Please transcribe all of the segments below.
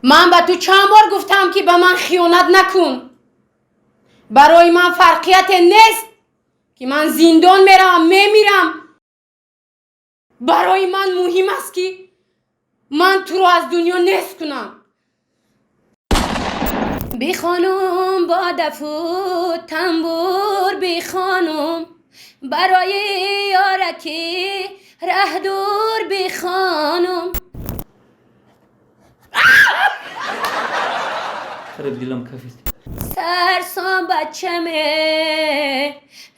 من به تو چند بار گفتم که به من خیانت نکن. برای من فرقیت نیست که من زندان میمیرم. برای من مهم است که من تو رو از دنیا نیست کنم. بی خانم با دف و تنبور، بی خانم برای یارکی ره دور، بی خانم. خراب دیلم کافیست. سرسام بچمه،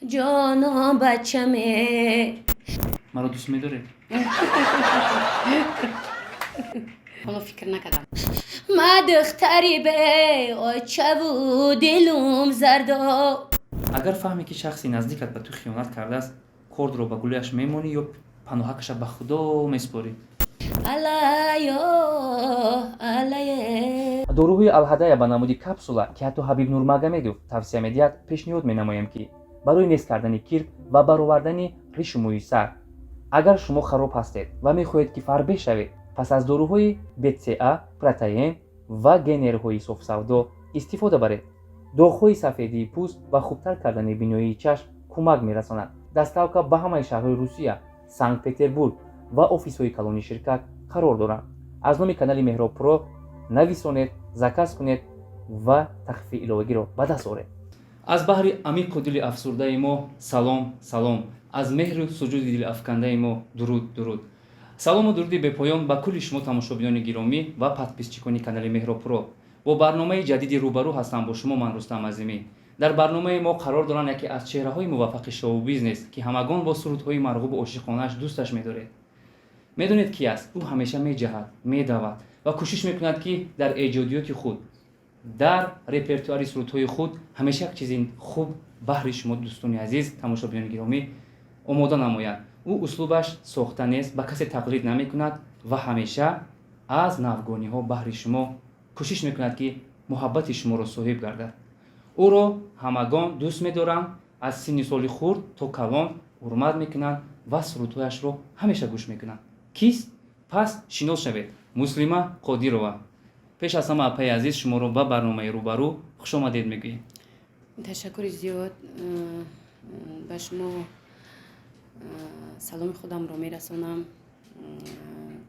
جانم بچمه. مرا دوست می‌داری؟ حالا فکر نکردم. ما دختری به آچه و دلم زردا. اگر فهمی که شخصی نزدیکت به تو خیانت کرده است، کرد رو به گلویش میمانی یا پناهکش به خدا میسپاری؟ علیه доруҳои алҳадая ба намуди капсула ки ҳатто ҳабиб нурмагомедов тавсия медиҳад пешниҳод менамоем ки барои нест кардани кир ва баровардани ришу мӯи сар, агар шумо хароб ҳастед ва мехоҳед ки фарбеҳ шавед, пас аз доруҳои бца, протеин ва генерҳои софсавдо истифода баред. доғҳои сафедии пӯст ва хубтар кардани биноии чашм кӯмак мерасонад. даставка ба ҳамаи шаҳрҳои русия, санкт петербург ва офисҳои калони ширкат қарор доранд. аз номи канали меҳроб про нависонед, заказ кунед ва тахфифи иловагиро ба даст оред. аз баҳри амиқу дили афсурдаи мо салом, салом. аз меҳру суҷуди дилафкандаи мо дуруд, дуруд. салому дуруди бепоён ба кулли шумо тамошобинони гиромӣ ва подписчикони канали меҳроб про. бо барномаи ҷадиди рӯбарӯ ҳастам бо шумо ман Рустам Азимӣ. дар барномаи мо қарор доранд яке аз чеҳраҳои муваффақи шоу-бизнес ки ҳамагон бо сурудҳои марғубу ошиқонааш дӯсташ медоред. медонед ки аст? ӯ ҳамеша меҷаҳад, медавад ва кӯшиш мекунад ки дар эҷодиёти худ, дар репертуари сурудҳои худ ҳамеша як чизи хуб баҳри шумо дӯстони азиз, тамошобинони гиромӣ омода намояд. ӯ услубаш сохта нест, ба касе тақлид намекунад ва ҳамеша аз навгониҳо баҳри шумо кӯшиш мекунад ки муҳаббати шуморо соҳиб гардад. ӯро ҳамагон дӯст медоранд, аз синни соли хурд то калон ҳурмат мекунанд ва сурудҳояшро ҳамеша гӯш мекунанд. кист? пас шинос шавед. муслима қодирова. пеш аз ҳама апаи азиз шуморо ба барномаи рӯбарӯ хушомадед мегӯем. ташаккури зиёд ба шумо саломи худамро мерасонам.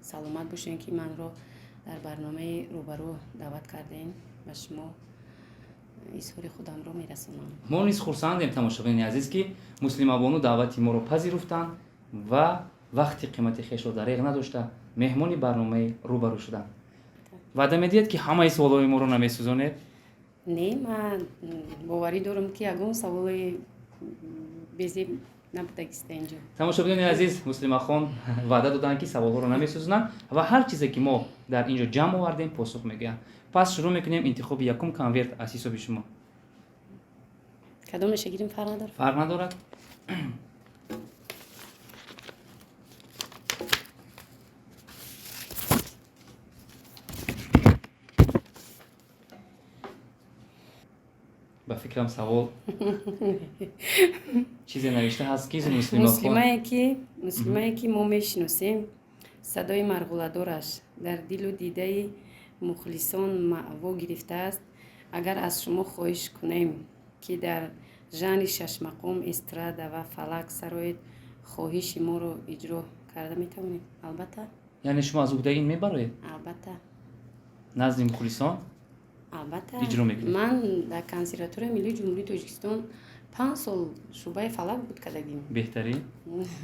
саломат бошед ки манро дар барномаи рӯбарӯ даъват кардем. ба шумо изҳори худамро мерасонам. мо низ хурсандем тамошобини азиз ки муслимабону даъвати моро пазируфтанд ва вақти қимати хешро дареғ надошта меҳмони барномаи рӯбарӯ шуданд. ваъда медиҳед ки ҳамаи саволҳои моро намесӯзонед? не, ман боварӣ дорам ки ягон саволи безеб набудагиста инҷо. тамошобинони азиз, муслимахон ваъда доданд ки саволҳоро намесӯзонанд ва ҳар чизе ки мо дар инҷо ҷамъ овардем посух мегӯянд. пас шурӯъ мекунем интихоби якум конверт аз ҳисоби шумо. кадомеша гирем фарқ надорад. ба фикрам савол чизе навишта ҳаст ки муслимае ки мо мешиносем, садои марғуладораш дар дилу дидаи мухлисон маъво гирифтааст. агар аз шумо хоҳиш кунем ки дар жанри шашмақом, эстрада ва фалак сароед, хоҳиши моро иҷро карда метавонем. албатта. яъне шумо аз уҳдаи ин мебароед? албатта. назди мухлисон албатта. иҷро мекунед? ман дар консерваторияи миллии ҷумҳурии Тоҷикистон 5 сол шӯъбаи фалак буд кардагим. беҳтарин.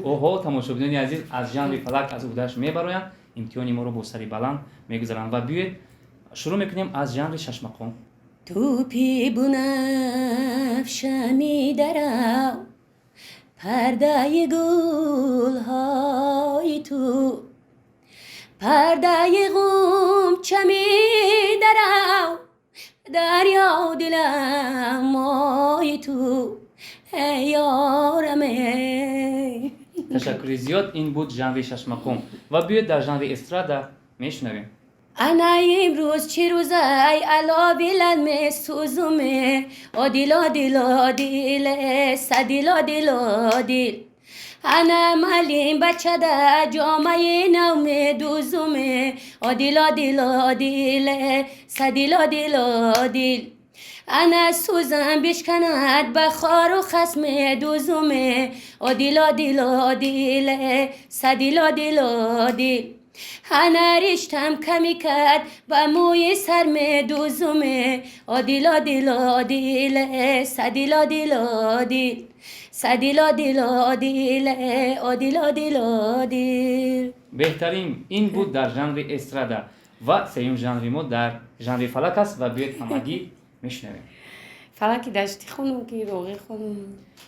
оҳо, тамошобинони азиз, аз жанри фалак аз уҳдааш мебароянд, имтиҳони моро бо сари баланд мегузаранд. ва биёед шурӯъ мекунем аз жанри шашмақом. توپی بنفشمی درم پرده گل های تو پرده غنچه می درم دریا دلم مای تو ای یارمه. ташаккури зиёд. ин буд жанри шашмақом ва биёед дар жанри эстрада мешунавем. انا امروز چه روزای علا بلند سوزومه آدیلا دیلا دیل سدیلا دیلا دیل انا ملیم بچه ده جامعه نوم دوزومه آدیلا دیلا دیل سدیلا دیلا دیل انا سوزم بشکند بخار و خسم دوزومه آدیلا دیلا دیل سدیلا دیلا دیل انا ریشتم کمی کرد با موی سرم دوزومه آدیلا دیلا دیل سدیلا دیلا دیل سدیلا دیلا دیل آدیلا دیلا دیل. بهترین این بود در ژانر استرادا و سوم ژانر ما در ژانر فلک است و بیاید همگی میشنویم. فلکی دشتی خونم که روغی خونم.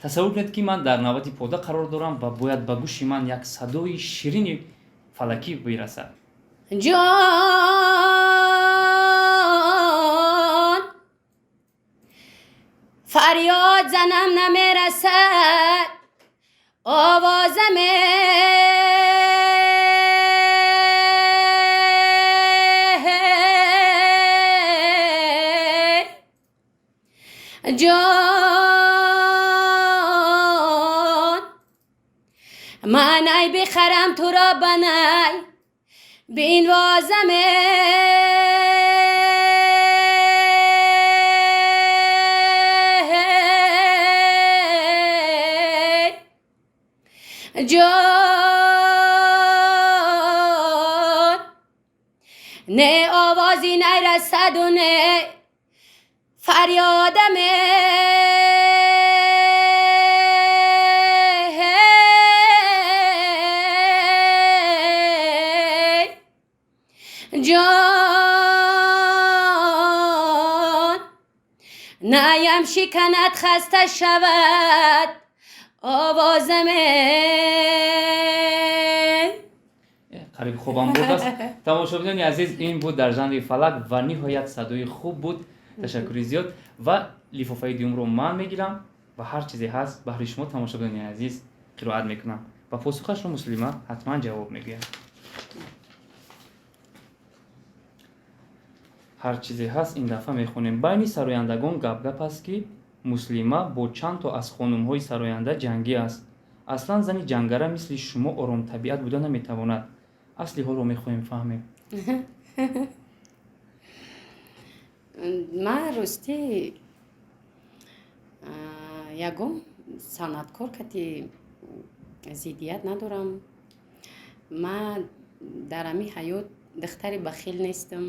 تصور کنید که من در نوبت پودا قرار دارم و باید به گوش من یک صدای شیرین فلکی برسد. جان فریاد زنم نمیرسد آوازم جان من ای بخرم تو را بنای بین وازم جان نه آوازی نرسد و نه فریادم جان نیم شکند خسته شود آوازم. قریب خوبم بود است. تماشاگران عزیز این بود در ژانر فلک و نهایت صدای خوب بود. تشکر زیاد و لیفافه دیوم رو من میگیرم و هر چیزی هست بهر شما تماشاگران عزیز قرائت میکنم و پاسخش رو مسلمه حتما جواب میگویم. هر چیزی هست این دفعه میخونیم. بین سرایندگان گپ است که مسلمه با چند تا از خانم‌های سراینده جنگی است. اصلا زنی جنگره مثل شما آرام طبیعت بوده نمیتواند. اصلی ها رو میخواهیم فهمیم. من راستی یگم صنعتکار کتی زیدیت ندارم. من در امی حیات دختری بخیل نیستم.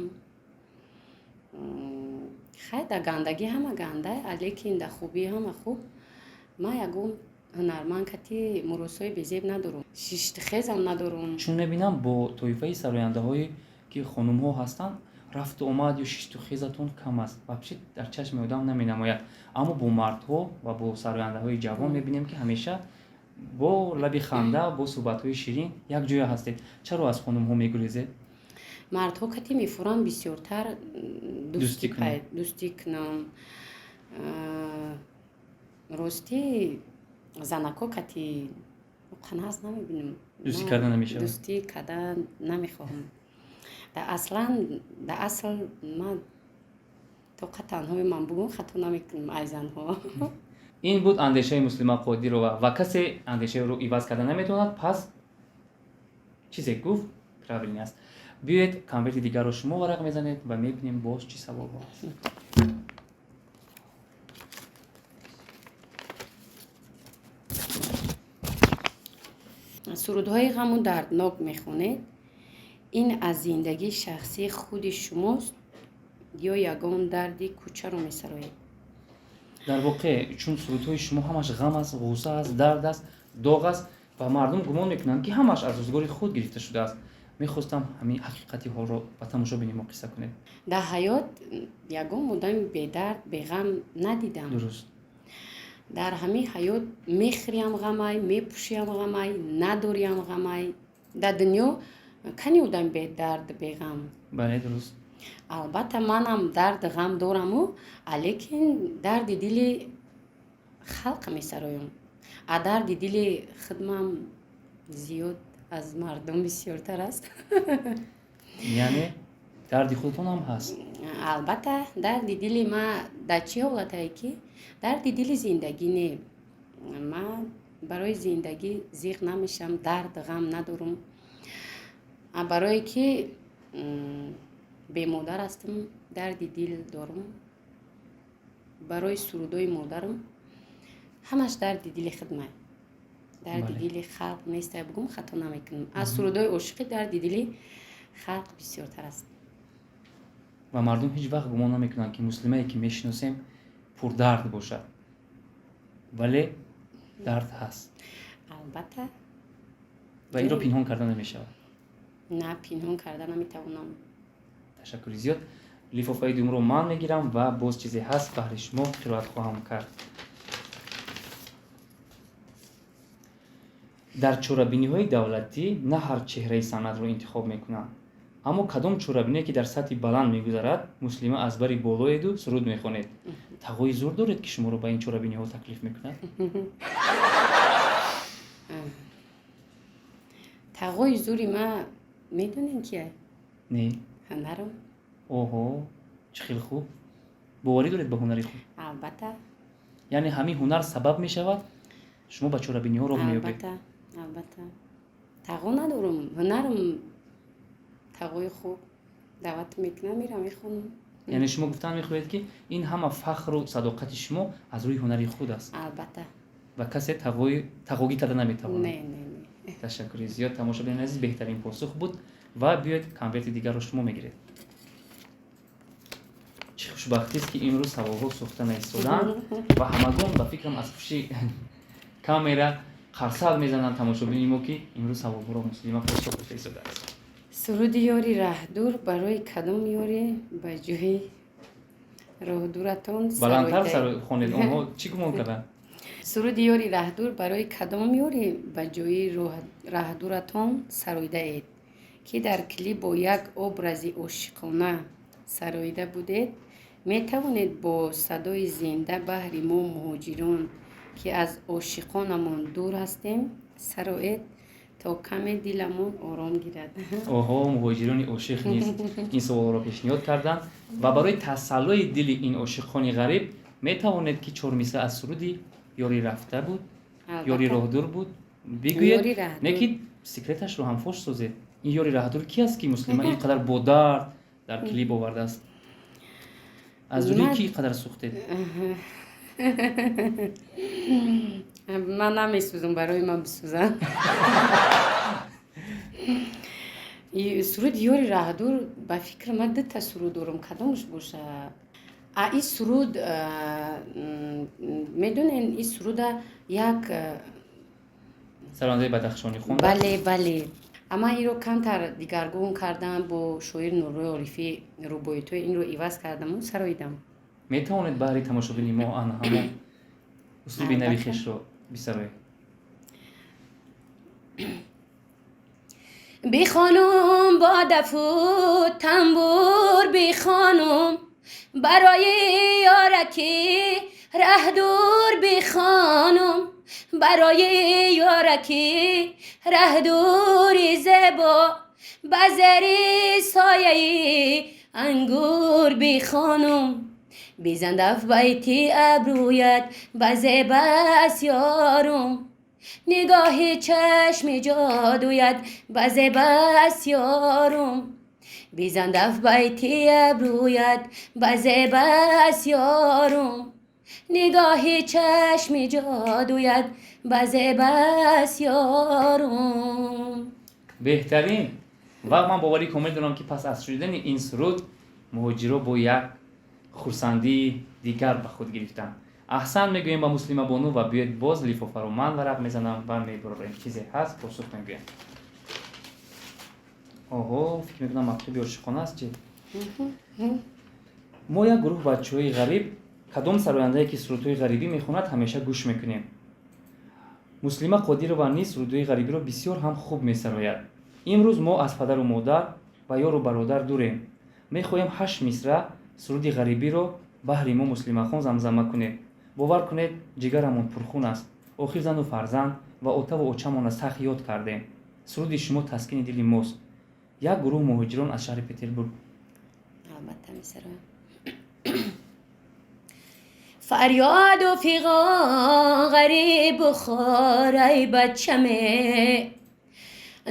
خیلی در گندگی همه گنده لیکن در خوبی همه خوب. من یگم هنرمند کتی مروسای بزیب ندارم. شیشت خیزم ندارم. چون میبینم با طایفه سراینده هایی که خانم ها هستند رفت و آمد یا شیشت و خیزتون کم است و بچه در چشم آدم نمی نماید. اما با مردها و با سراینده های جوان میبینیم که همیشه با لبی خنده با صحبت های شیرین یک جای هستید. چرا از خانم ها میگریزید؟ مردها کتی میفورن بسیارتر دوستی کنم. راستی زنکا کتی قناز نمیبینم. دوستی کردن نمیشه. دوستی کردن نمیخواهم. در اصل من طاقت تنهای من بگم خطا نمیکنم ای زنها. این بود اندیشه مسلمه قادی رو و کسی اندیشه رو عوض کردن نمیتوند. پس چیزی گفت پرابلمی است. بیایید کانورت دیگر رو شما ورق میزنید و میبینیم باز چی سوال هست. سرودهای غم و دردناک میخونید. این از زندگی شخصی خود شماست یا یگان دردی کوچه رو میسراید؟ در واقع چون سرودهای شما همش غم است، غوسه است، درد است، داغ است و مردم گمان میکنند که همش از روزگار خود گرفته شده است. میخواستم همین حقیقتی ها رو با تماشا بینیم و قصه کنیم. در حیات یگان مدام به درد به غم ندیدم. درست. در همین حیات میخریم غمای، میپوشیم غمای، نداریم غمای. در دنیا کنی بودم به درد به غم. بله درست. البته منم درد غم دارم لیکن درد دل خلق میسرایم. درد دل خودم زیاد از مردم بسیارتر است. یعنی درد خودتون هم هست؟ البته درد دل ما در چه حالت که درد دل زندگی نه. من барои зиндагӣ зиқ намешам, дард ғам надорам. барое ки бемодар ҳастам, дарди дил дорам. барои сурудои модарам ҳамаш дарди дили хидмат. дарди дили халқ нестай бугум хато намекунам. аз сурудои ошиқӣ дарди дили халқ бисёртар аст. ва мардум ҳеҷ вақт гумон намекунанд ки муслимае ки мешиносем пурдард бошад, вале дард ҳаст. албатта. ва инро пинҳон карда намешавад. на, пинҳон карда наметавонам. ташаккури зиёд. лифофаи дуюмро ман мегирам ва боз чизе ҳаст баҳри шумо қироат хоҳам кард. дар чорабиниҳои давлатӣ на ҳар чеҳраи санъатро интихоб мекунанд, аммо кадом чорабине ки дар сатҳи баланд мегузарад, муслима аз бари болоеду суруд мехонед. тағои зур доред ки шуморо ба ин чорабиниҳо таклиф мекунад? тағои зури ма медонем кия? Не. ҳунарам. оҳо, чӣ хел хуб. боварӣ доред ба ҳунари худ? албатта. яъне ҳамин ҳунар сабаб мешавад шумо ба чорабиниҳо роҳ меёбед? албатта. тағо надорам, ҳунарам тағои хуб. даъват мекунам, мирам мехонам. яъне шумо гуфтан мехоҳед ки ин ҳама фахру садоқати шумо аз рӯи ҳунари худ аст? албатта. ва касе тағоӣ карда наметавонад? не. ташаккури зиёд. тамошобинон азиз, беҳтарин посух буд. ва биёед конверти дигарро шумо мегиред. чӣ хушбахтист ки имрӯз саволҳо сӯхта наистоданд ва ҳамагон ба фикрам аз пиши камера қарсал мезананд. тамошобини мо ки имрӯз саволҳоро муслима посух фаристодааст. суруди ёри раҳдур барои кадом ёре ба ҷои роҳдуратон баландтар хонед. онҳо чӣ гумон карданд? суруди ёри раҳдур барои кадом ёре ба ҷои раҳдуратон сароидаед, ки дар клип бо як образи ошиқона сароида будед. метавонед бо садои зинда баҳри мо муҳоҷирон ки аз ошиқонамон дур ҳастем сароед, то каме диламон ором гирад. оҳо, муҳоҷирони ошиқ низ ин саволро пешниҳод карданд. ва барои тасаллои дили ин ошиқони ғариб метавонед ки чормисла аз суруди ёри рафта буд, ёри роҳдур буд бигӯед, не ки секреташро ҳам фош созед. ин ёри раҳдур ки аст ки муслима ин қадар бо дард дар клип овардааст? аз дурӣ ки ин қадар сӯхтед? ман намесӯзам, барои ман бисӯзам. суруди ёри раҳдур ба фикр ман дута суруд дорам. кадомш боша? ин суруд медонен, ин суруда як саронзаи бадахшонӣ хонда. бале. аммо инро камтар дигаргун кардам, бо шоир Нурӯи Орифӣ рубоитҳои инро иваз кардаму сароидам. метавонед баҳри тамошобини мо ҳамо услуби нави хешро бисароед? بی خانم با دف و تنبور بی خانم برای یارکی ره دور بی خانم برای یارکی ره دوری زبا بزری سایه انگور بی خانم بیزن دف بیتی ابرویت بزه بس یارم نگاهی چشم جادویت بزه بس یارم بیزن دف بیتی ابرویت بزه بس یارم نگاهی چشم جادویت بزه بس یارم. بهترین. ва ман боварӣ комил дорам ки пас аз шунидани ин суруд муҳоҷиро бо як хурсандии дигар ба худ гирифтанд. аҳсан мегӯем ба муслима бону ва биёед боз лифофаро ман варақ мезанам ва мебурорем. чизе ҳаст посух мегӯям. оҳо, фикр мекунам мактуби ошиқона аст. чи мо як гурӯҳ бачаҳои ғариб кадом сарояндае ки сурудҳои ғарибӣ мехонад ҳамеша гӯш мекунем. муслима қодирова низ сурудҳои ғарибиро бисёр ҳам хуб месарояд. имрӯз мо аз падару модар ва ёру бародар дурем. мехоҳем 8 мисра суруди ғарибиро баҳри мо муслимахон замзама кунед. бовар кунед, ҷигарамон пурхун аст. охир зану фарзанд ва отаву очамонро сахт ёд кардем. суруди шумо таскини дили мост. як гурӯҳ муҳоҷирон аз шаҳри Петербург. албатта месароям. فریاد و فیغان غریب و خوار ای بچمه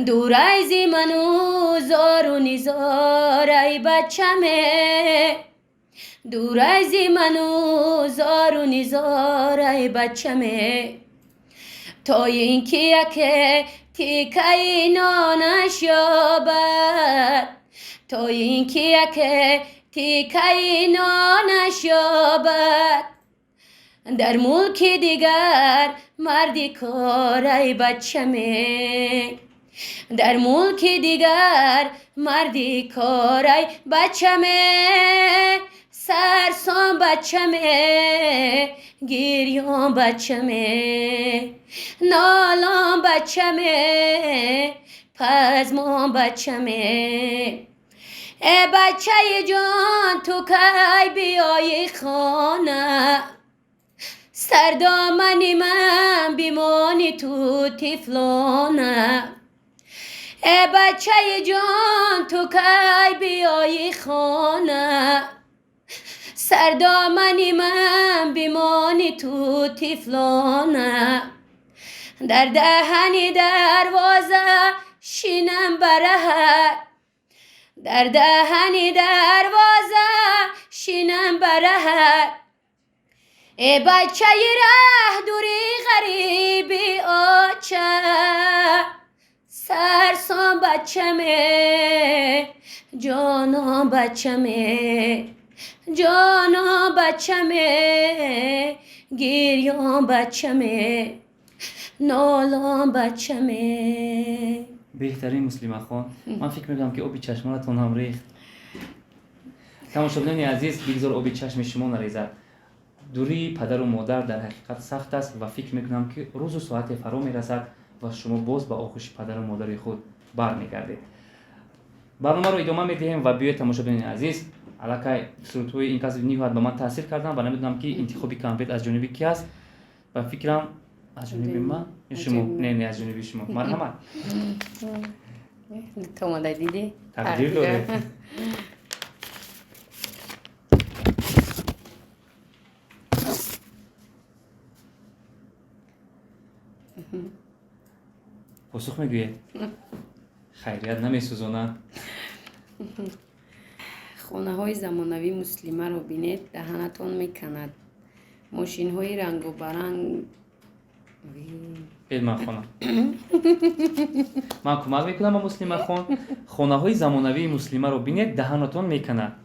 دور از من و زار و نیزار ای بچمه دور از من و زار و نیزار ای بچمه تا اینکه یک تیکه نانش یابد تا اینکه یک تیکه نانش یابد در ملک دیگر مردی کار ای بچمه در ملک دیگر مردی کار ای بچمه سرسام بچمه گریان بچمه نالان بچمه پزمان بچمه ای بچه جان تو کی بیایی خانه سردامنی من بیمانی تو تفلانه ای بچه جان تو کی بیایی خانه سردامنی من بیمانی تو تفلانه در دهنی دروازه شینم برهر در دهنی دروازه شینم برهر ای بچه ره دوری غریبی آچه سرسام بچمه جانم بچمه جانم بچمه گریان بچمه نالان بچمه. بهترین مسلمه خان من فکر میکنم که آبی چشمانتون هم ریخت. تماشاگران عزیز بگذار آبی چشم شما نریزد. دوری پدر و مادر در حقیقت سخت است و فکر میکنم که روز و ساعت فرا میرسد و شما باز به آغوش پدر و مادر خود برمیگردید. برنامه رو ادامه میدهیم و بیاید تماشاگران عزیز علاقه سرودهای این کس نهایت به من تاثیر کردن و نمیدونم که انتخابی کامپیت از جانب کی است و فکرم از جانب من یا شما نه از جانب شما. مرحمت. تو اومده دیدی؟ تقدیر داره. پاسخ میگوید خیریت نمیسوزاند. خانه های زمانوی مسلمه رو بینید دهنتان میکند. ماشین های رنگ و برنگ من خانه من کمک میکنم با مسلمه خان. خانه های زمانوی مسلمه رو بینید دهنتان میکند.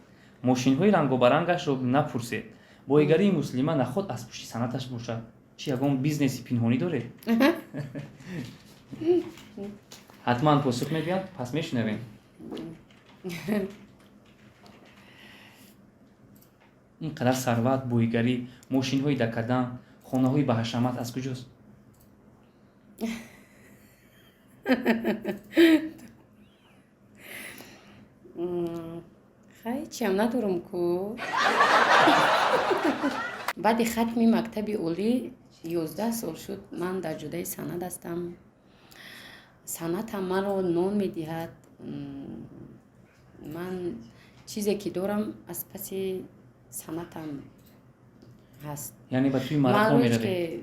ماشین های رنگ و برنگش رو نپرسید. بایگری مسلمه نخود از پشت سنتش باشد. چی یگان بیزنسی پنهانی داره؟ حتما پاسخ میگوید پس میشنویم. اینقدر ثروت، بویگری، ماشین های دکدن، خانه های به حشمت از کجاست؟ خیلی چیم ندارم کو. بعد ختم مکتب اولی 11 سال شد من در جدای سند هستم. سند هم من رو نون میدهد. من چیزی که دارم از پس سند هم هست. یعنی با توی مرد میره که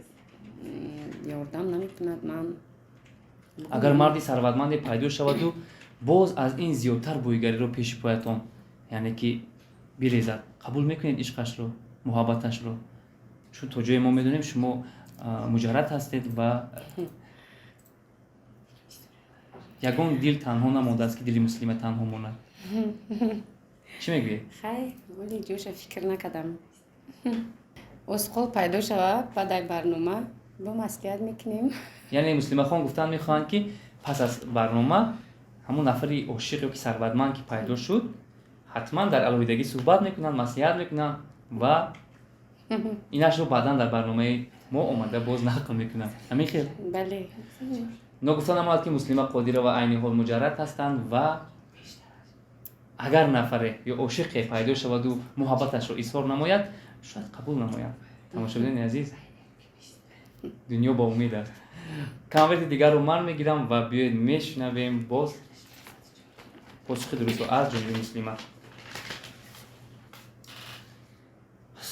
یاردم نمیتوند من اگر مردی ثروتمند پیدا شود و باز از این زیادتر بویگری رو پیش پایتان یعنی که بریزد قبول میکنید عشقش رو محبتش رو؟ چون تا جای ما میدونیم شما مجرد هستید و یگان دل تنها نمانده است که دل مسلمه تنها ماند. چی میگویی؟ خیلی ولی جوش فکر نکردم. اسقال پیدا شود بعد برنامه با مسئولیت میکنیم. یعنی مسلمه خان گفتن میخواهند که پس از برنامه همون نفری عاشقی که ثروتمند که پیدا شد حتما در علاویدگی صحبت میکنن، نصیحت میکنن و اینش رو بعدا در برنامه ما اومده باز نقل میکنن. همین خیر؟ بله. نگفتن اماد که مسلمه قادر و عین حال مجرد هستند و اگر نفره یا عاشقی پیدا شود و محبتش رو اظهار نماید شاید قبول نماید. تماشاگران عزیز دنیا با امید است. کامنت دیگر رو من میگیرم و بیاید میشنویم باز پاسخ درست رو از جانب مسلمه.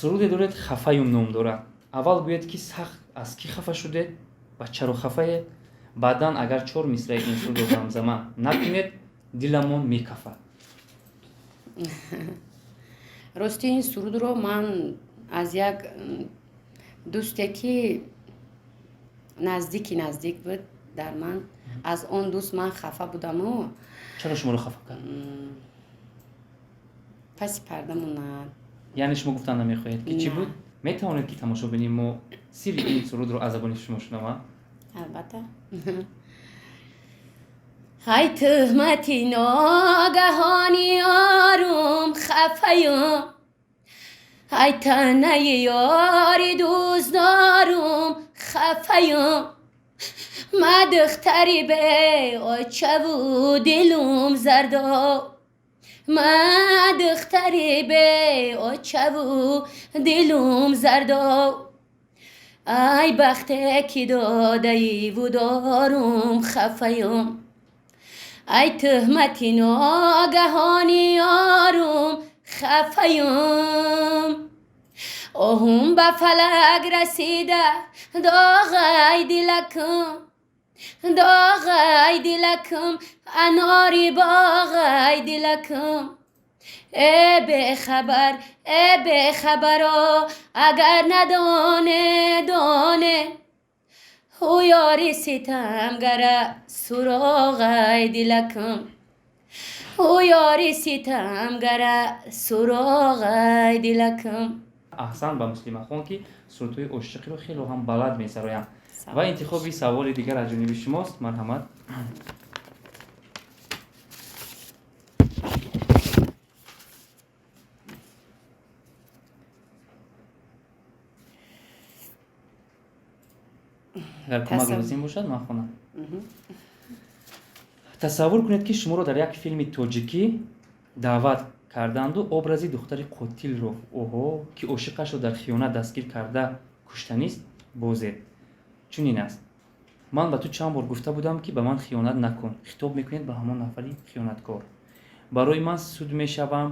суруде доред хафаюм ном дорад. аввал гӯед ки сахт аз кӣ хафа шудед ва чаро хафаед. баъдан агар 4 мисраи ин сурудро замзама накунед диламон мекафад. рости ин сурудро ман аз як дӯсте ки наздик буд дар ман, аз он дӯст ман хафа будаму чаро шуморо хафа кард? паси парда монад. яъне шумо гуфтан намехоҳед ки чӣ буд? метавонед ки тамошобини мо сирри ин сурудро аз забони шумо шунавам? албатта. ای تهمتی ناگهانی آروم خفیم ای تنه یاری دوست دارم خفیم ما دختری به آچه و دلم زردا ما دختری به آچه و دلم زردا ای بخته که داده ای و دارم خفیم ای تهمتی ناگهانی آروم خفیم آهم به فلک رسیده داغی دلکم اناری باغی دلکم ای به خبر اگر ندانه او یاری ستمگره سراغی دلکم او یاری ستمگره سراغی دلکم. аҳсан ба муслимахон ки сурудҳои ошиқиро хело ҳам балад месароянд. ва интихоби саволи дигар аз ҷониби шумост. марҳамат. агар кӯмак лозим бошад ман хонам. тасаввур кунед ки шуморо дар як филми тоҷикӣ даъват карданду образи духтари қотилро ки ошиқашро дар хиёнат дастгир карда куштанист бозед. чунин аст. ман ба ту чанд бор гуфта будам ки ба ман хиёнат накун. хитоб мекунед ба ҳамон нафари хиёнаткор. барои ман суд мешавам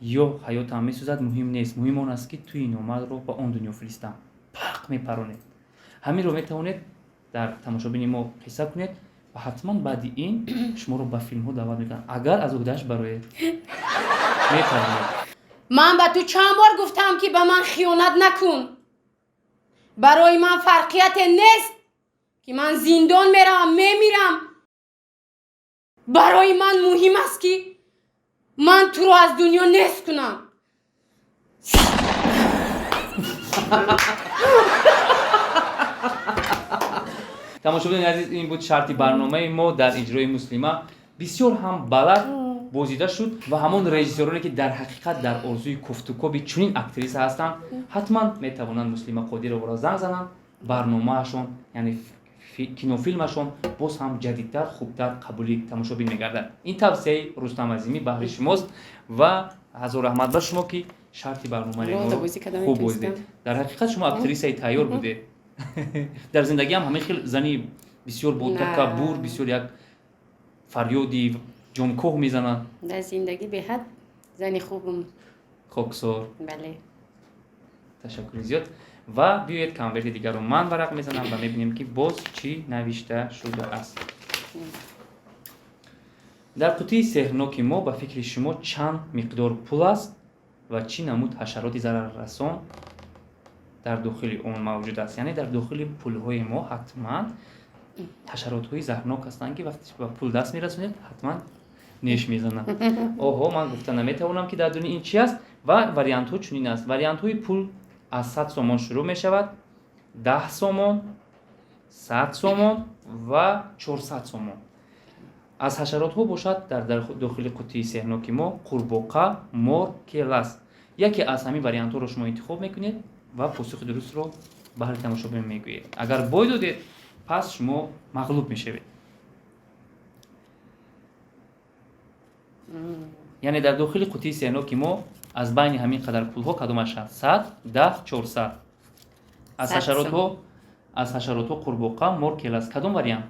ё ҳаётам месӯзад муҳим нест. муҳим он аст ки туи номадро ба он дунё фиристам. пақ мепаронед. ҳаминро метавонед дар тамошобини мо қисса кунед ва ҳатман баъди ин шуморо ба филмҳо даъват мекунам. агар аз угдаш бароед метавонед. ман ба ту чанд бор гуфтам ки ба ман хиёнат накун. барои ман фарқияте нест ки ман зиндон меравам мемирам. барои ман муҳим аст ки ман туро аз дунё нест кунам. тамошобини азиз, ин буд шарти барномаи мо дар иҷрои Муслима. бисёр ҳам балад бозида шуд ва ҳамон режиссёроне ки дар ҳақиқат дар орзуи куфтукоби чунин актриса ҳастанд ҳатман метавонанд Муслима Қодировро занг зананд. барномаашон яъне кинофилмашон боз ҳам ҷадидтар хубтар қабули тамошобин мегардад. ин тавсияи Рустам Азимӣ баҳри шумост ва ҳазор раҳмат ба шумо ки шарти барномаи моро хуб бозидед. дар ҳақиқат шумо актрисаи тайёр будед. дар зиндагиам ҳамин хел зани бисёр бо такаббур бисёр як фарёди ҷонкоҳ мезананд. дар зиндагӣ беҳад зани хубам. хоксор. бале. ташаккури зиёд. ва биёед конверти дигарро ман варақ мезанам ва мебинем ки боз чӣ навишта шудааст. дар қутии сеҳрноки мо ба фикри шумо чанд миқдор пул аст ва чӣ намуд ҳашароти зараррасон дар дохили он мавҷуд аст. яъне дар дохили пулҳои мо ҳатман ҳашаротҳои заҳрнок ҳастанд ки вақте ба пул даст мерасонед ҳатман неш мезананд. оҳо ман гуфта наметавонам ки дар дунё ин чӣ аст. ва вариантҳо чунин аст. вариантҳои пул аз 100 сомон шурӯъ мешавад, 10 сомон, 100 сомон ва 400 сомон. аз ҳашаротҳо бошад дар дохили қутии сеҳрноки мо қурбоқа, мор, келас. яке аз ҳамин вариантҳоро шумо интихоб мекунед ва посухи дурустро баҳри тамошобин мегӯед. агар бой додед пас шумо мағлуб мешавед. яъне дар дохили қутии сеҳрноки мо аз байни ҳамин қадар пулҳо кадомаш аст? 100, 10, 400. аз ҳашаротҳо қурбоқа, мор, келас кадом вариант?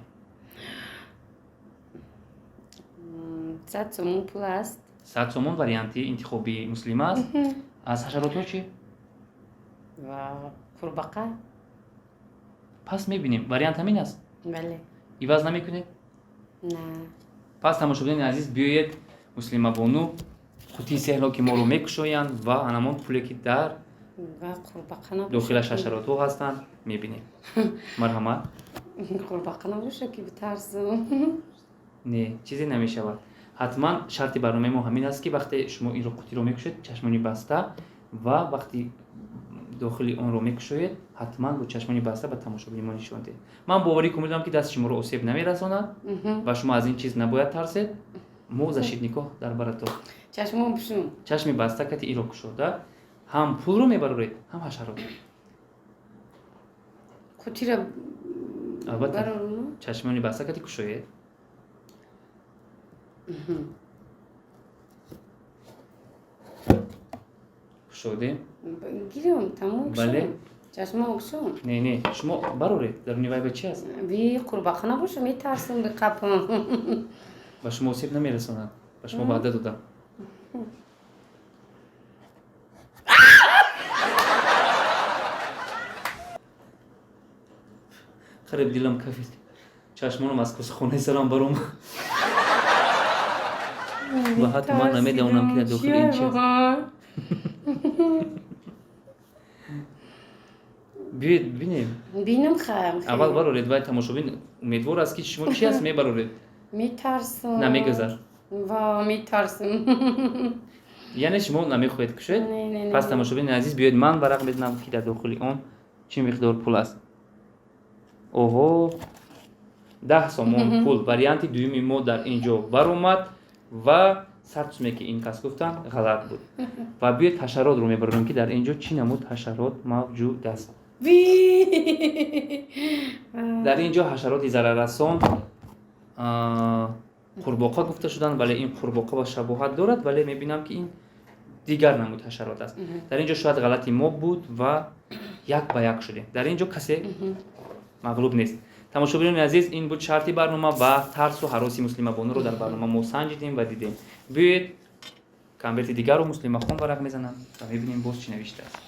100 сомон пул аст. 100 сомон варианти интихоби Муслима аст. аз ҳашаротҳо чӣ? و قورباغه. پس میبینیم وریانت همین است. بله. عوض نمیکنید؟ نه. پس تماشاچیان عزیز بیایید مسلمه بانو قوطی سحرها که ما رو میکشویند و همان پولی که در و قورباغه نباشه. داخل حشرات ها هستند میبینیم. مرحمت. قورباغه نباشه که بترسم. نه چیزی نمیشود. حتما شرط برنامه ما همین است که وقتی شما این رو قوطی رو میکشید چشمانی بسته و وقتی داخل اون رو میکشوید حتما با چشمانی بسته به تماشاچی ما نشون دهید. من باوری می‌کنم که دست شما رو آسیب نمیرساند و شما از این چیز نباید ترسید. مو زشید نکاح در براتو. چشمم بشون. چشمی بسته که این رو کشوده هم پول رو میبرید هم حشرات. قوطی رو البته برارم. چشمانی بسته که کشوید. کشوده؟ گیرم تموم شد. بله. چشمم بشون. نه شما برورید در نیوای به چی است؟ وی قورباغه نباشه میترسم به قپم. و شما آسیب نمیرساند. و شما وعده دادم. خراب دیلم کفید. چشمانم از کس خونه سلام برام. و حتی من نمیدونم که داخل این چیز. بیاید ببینیم. بینم خیر. اول برورید و تماشاچی امیدوار است که شما چی است میبرورید. میترسم. نمیگذر. وا میترسم. یعنی شما نمیخواهید کشید. نه. پس تماشاچیان عزیز بیاید من ورق میدم که در داخل اون چه مقدار پول است. اوه 10 سومون پول وریانت دومی ما در اینجا برآمد و سرچشمه که این کس گفتن غلط بود. و بیاید حشرات رو میبریم که در اینجا چی نمود حشرات موجود است. در اینجا حشرات ضرررسان قورباغه گفته شدن ولی این قورباغه با شباهت دارد ولی میبینم که این دیگر نمود حشرات است. در اینجا شاید غلطی ما بود و یک به یک شده. در اینجا کسی مغلوب نیست. تماشاچیان عزیز این بود شرطی برنامه و ترس و هراسی مسلمه بانو رو در برنامه ما سنجیدیم و دیدیم. بیاید کامبرت دیگر رو مسلمه خون ورق میزنم و میبینیم باز چی نوشته است.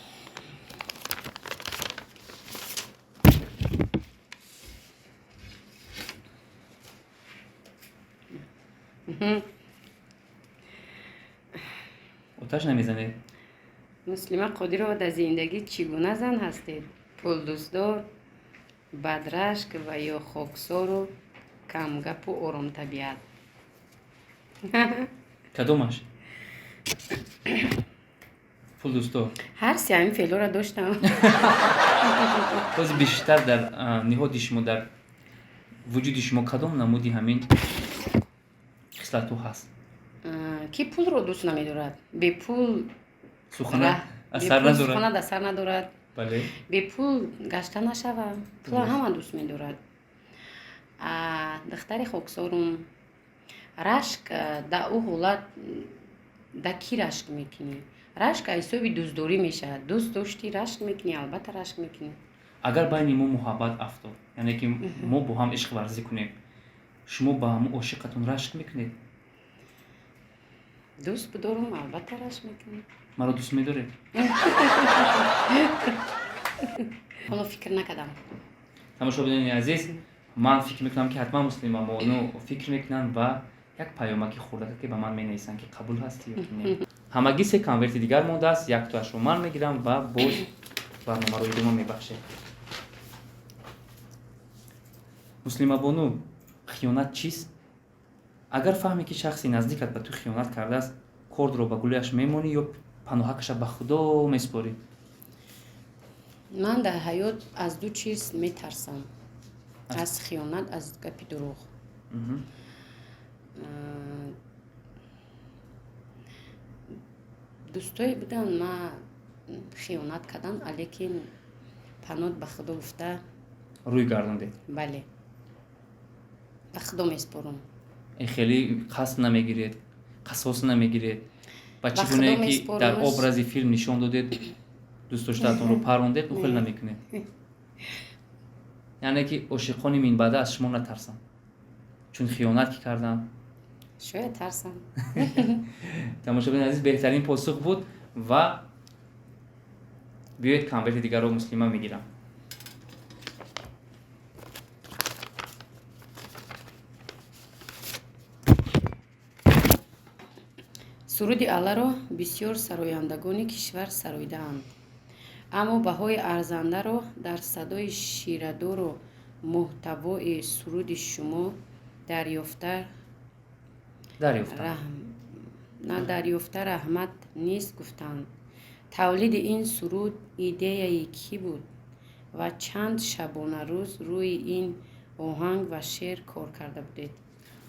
آتش نمیزنه. مسلمه قادر در زندگی چگونه زن هستید؟ پول دوستدار، بدرشک و یا خاکسار و کمگپ و آرام طبیعت. کدومش؟ پول دوستو. هر سی همین فعلا را داشتم. باز بیشتر در نهاد شما در وجود شما کدام نمودی همین خصلتو هست؟ کی پول رو دوست نمی‌دارد؟ به پول سخن اثر ندارد. بله. به پول گشته نشود. پول همه دوست می‌دارد. دختر خاکسارم رشک در او حالت در کی رشک میکنی؟ رشک حسابی دوستداری میشه. دوست داشتی رشک میکنی، البته رشک میکنی. اگر بین ما محبت افتاد یعنی که ما با هم عشق ورزی کنیم شما با هم عاشقتون رشک میکنید؟ دوست بدارم البته رشک میکنی. مرا دوست میدارید؟ حالا فکر نکردم. تماشاچیان عزیز من فکر میکنم که حتما مسلمه بانو فکر میکنن و یک پیامکی خورده که به من مینویسن که قبول هستی یا نه. همگی سه کانورت دیگر مونده است. یک تاش رو من میگیرم و باز برنامه رو ادامه میبخشه. مسلمه بانو خیانت چیست؟ اگر فهمی که شخصی نزدیکت به تو خیانت کرده است کارد رو به گلویش میمونی یا پناهکش به خدا میسپاری؟ من در حیات از دو چیز میترسم. از خیانت، از گپ دروغ. دوستایی بودن ما خیانت کردن لیکن پناه به خدا گفته روی گردونده. بله به خدا میسپارم. خیلی قصد نمیگیرید، قصاص نمیگیرید. بچه گونه که در ابرازی فیلم نشان دادید دوست داشتهاتون رو پروندید و خیلی نمیکنید. یعنی که عاشقان این بعد از شما نترسن چون خیانت که کردن. شاید ترسم. تماشاچیان عزیز بهترین پاسخ بود و بیایید کانورت دیگر رو مسلما میگیرم. суруди алларо бисёр сарояндагони кишвар сароидаанд, аммо баҳои арзандаро дар садои ширадору муҳтавои суруди шумо дарёфта раҳмат низ гуфтанд. тавлиди ин суруд идеяи кӣ буд ва чанд шабонарӯз рӯи ин оҳанг ва шеър кор карда будед?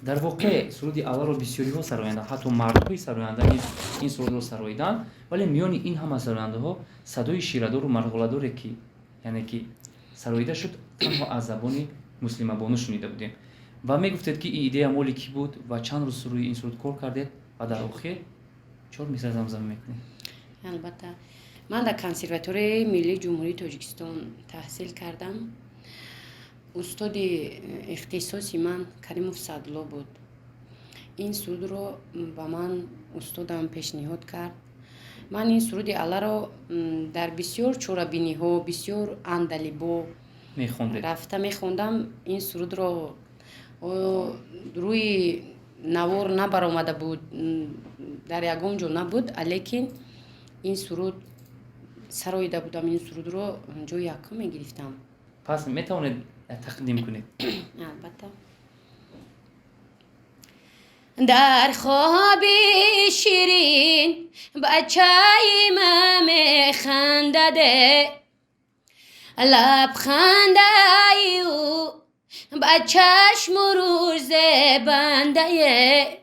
дар воқеъ суруди алларо бисёриҳо сароянданд, ҳатто мардҳои сароянда низ ин сурудро сароиданд, вале миёни ин ҳама сарояндаҳо садои ширадору марғуладоре ки яъне ки сароида шуд танҳо аз забони муслимабону шунида будем. ва мегуфтед ки ин идея моли кӣ буд ва чанд рӯз рӯи ин суруд кор кардед ва дар охир чор мисра замзама мекунед? албатта ман дар консерваторияи миллии ҷумҳурии тоҷикистон таҳсил кардам. устоди ихтисоси ман Каримов Саъдулло буд. ин сурудро ба ман устодам пешниҳод кард. ман ин суруди алларо дар бисёр чорабиниҳо, бисёр андалибо рафта мехондам. ин сурудро рӯи навор набаромада буд, дар ягон ҷо набуд, лекин ин суруд сароида будам. ин сурудро ҷои якум мегирифтам. пас метавонед тақдим кунед? албатта. در خوابی شیرین بچه‌ی من میخندده، لبخنده او با چشم و روز بنده،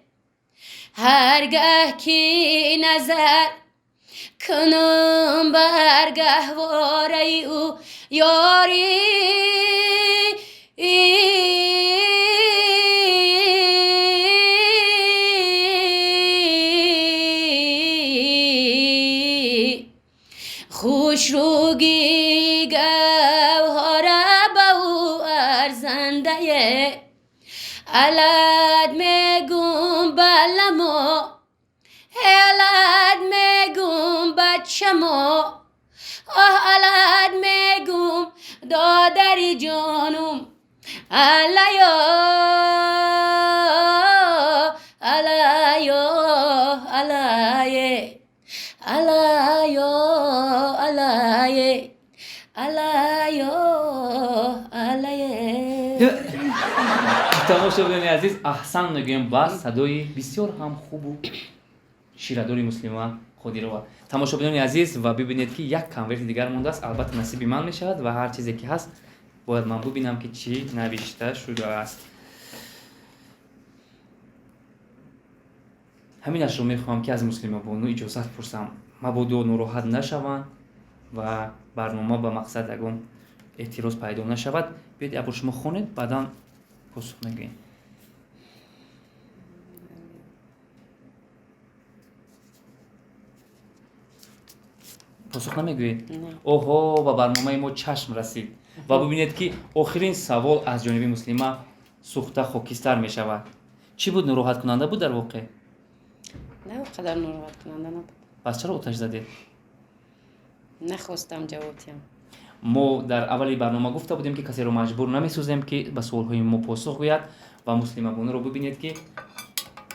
هرگه کی نظر کنم بر گهواره او یاری خوش روگی گوهره به او ارزنده، علت میگم بلمو علت میگم بچمو علت میگم دادری جانم علیا علیا علایه علیا علایه علیا علایه. тамошобинони азиз, аҳсан мегӯем ба садои бисёр ҳам хубу ширадори муслима қодирова. тамошобинони азиз, ва бибинед ки як конверти дигар мондааст. албатта насиби ман мешавад ва ҳар чизе ки ҳаст бояд ман бубинам ки чӣ навишта шудааст. ҳаминашро мехоҳам ки аз муслимабону иҷозат пурсам, мабодо нороҳат нашаванд ва барнома ба мақсад ягон эътироз пайдо нашавад. биёед як бор шумо хонед, баъдан посух мегӯем. посух намегӯед? оҳо, ба барномаи мо чашм расид. ва бубинед ки охирин савол аз ҷониби муслима сӯхта хокистар мешавад. чӣ буд, нороҳаткунанда буд дар воқеъ? не қадар нороҳаткунанда набуд. пас чаро оташ задед? нахостам ҷавоб диҳам. мо дар аввали барнома гуфта будем ки касеро маҷбур намесозем ки ба суолҳои мо посух гӯяд ва муслимабонаро бубинед ки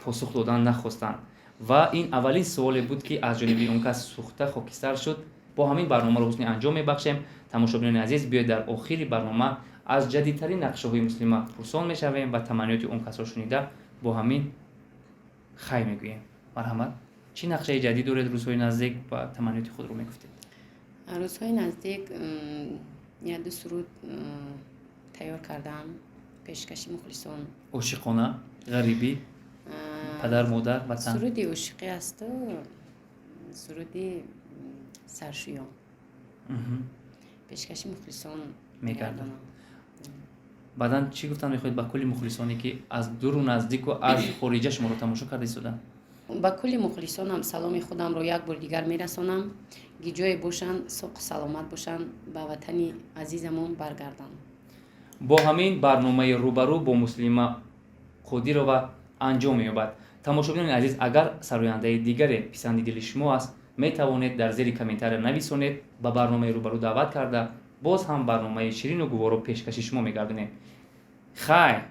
посух додан нахостанд. ва ин аввалин суоле буд ки аз ҷониби он кас сӯхта хокистар шуд. бо ҳамин барномаро ҳусни анҷом мебахшем. тамошобинони азиз, биёед дар охири барнома аз ҷадидтарин нақшаҳои муслима пурсон мешавем ва таманниёти он касро шунида бо ҳамин хайр мегӯем. марҳамат, чӣ нақшаи ҷадид доред рӯзҳои наздик ва таманниёти худро мегуфтед? рӯзҳои наздик як ду суруд тайёр кардам. пешкаши мухлисон, ошиқона, ғарибӣ, падар модар, ватан. суруди ошиқӣ асту суруди саршӯён. пешкаши мухлисон мекардам. баъдан чӣ гуфтан мехоҳед ба кулли мухлисоне ки аз дуру наздику аз хориҷа шуморо тамошо карда истоданд? ба кулли мухлисонам саломи худамро як бор дигар мерасонам. гиҷое бошанд, соқу саломат бошанд, ба ватани азизамон баргарданд. бо ҳамин барномаи рӯбарӯ бо муслима қодирова анҷом меёбад. тамошобинони азиз, агар сарояндаи дигаре писанди дили шумо аст, метавонед дар зери комментария нависонед. ба барномаи рӯбарӯ даъват карда боз ҳам барномаи ширину гуворо пешкаши шумо мегардонем. хайр.